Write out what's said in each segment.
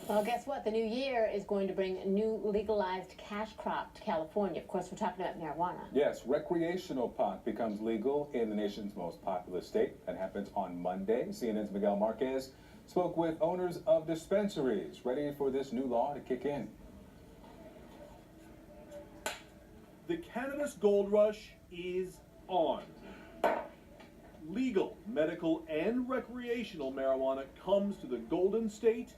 Well, guess what? The new year is going to bring a new legalized cash crop to California. Of course, we're talking about marijuana. Yes, recreational pot becomes legal in the nation's most populous state. That happens on Monday. CNN's Miguel Marquez spoke with owners of dispensaries ready for this new law to kick in. The cannabis gold rush is on. Legal, medical, and recreational marijuana comes to the Golden State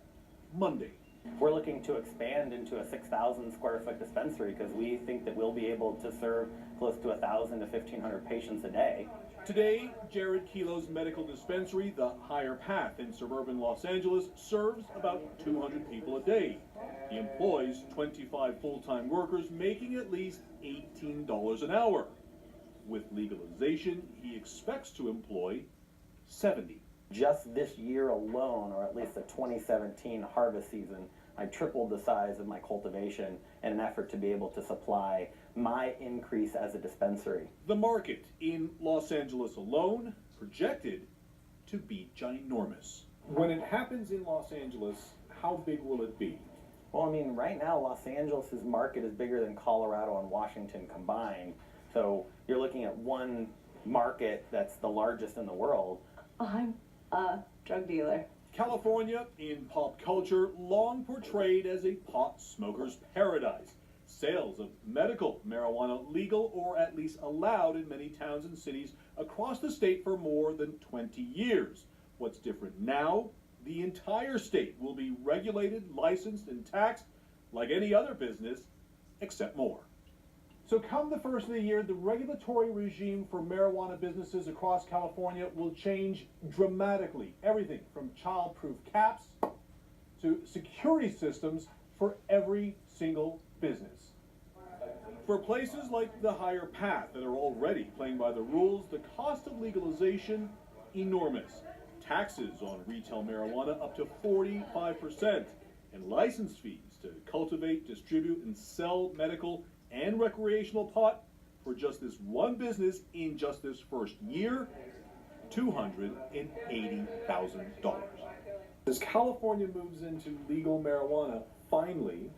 Monday. We're looking to expand into a 6,000 square foot dispensary because we think that we'll be able to serve close to 1,000 to 1,500 patients a day. Today, Jared Kilo's medical dispensary, the Higher Path in suburban Los Angeles, serves about 200 people a day. He employs 25 full-time workers, making at least $18 an hour. With legalization, he expects to employ 70. Just this year alone, or at least the 2017 harvest season, I tripled the size of my cultivation in an effort to be able to supply my increase as a dispensary. The market in Los Angeles alone projected to be ginormous. When it happens in Los Angeles, how big will it be? Well, I mean, right now, Los Angeles' market is bigger than Colorado and Washington combined. So you're looking at one market that's the largest in the world. I'm a drug dealer. California, in pop culture, long portrayed as a pot smoker's paradise. Sales of medical marijuana legal or at least allowed in many towns and cities across the state for more than 20 years. What's different now? The entire state will be regulated, licensed, and taxed like any other business, except more. So come the first of the year, the regulatory regime for marijuana businesses across California will change dramatically. Everything from child-proof caps to security systems for every single business. For places like the Higher Path that are already playing by the rules, the cost of legalization, enormous. Taxes on retail marijuana up to 45%, and license fees to cultivate, distribute, and sell medical and recreational pot for just this one business in just this first year, $280,000. As California moves into legal marijuana, finally,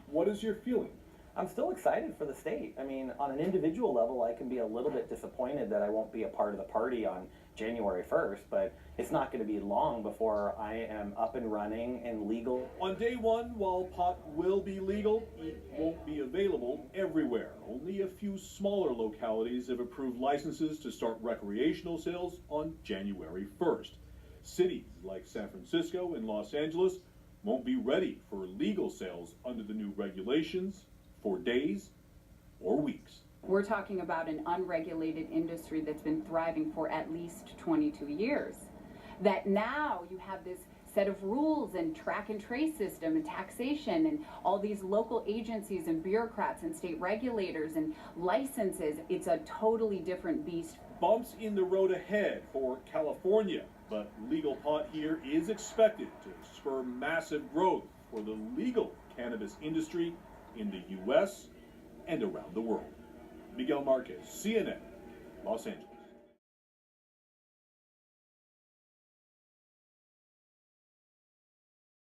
what is your feeling? I'm still excited for the state. I mean, on an individual level, I can be a little bit disappointed that I won't be a part of the party on January 1st, but it's not going to be long before I am up and running and legal. On day one, while pot will be legal, it won't be available everywhere. Only a few smaller localities have approved licenses to start recreational sales on January 1st. Cities like San Francisco and Los Angeles won't be ready for legal sales under the new regulations for days or weeks. We're talking about an unregulated industry that's been thriving for at least 22 years. That now you have this set of rules and track and trace system and taxation and all these local agencies and bureaucrats and state regulators and licenses. It's a totally different beast. Bumps in the road ahead for California, but legal pot here is expected to spur massive growth for the legal cannabis industry in the U.S. and around the world. Miguel Marquez, CNN, Los Angeles.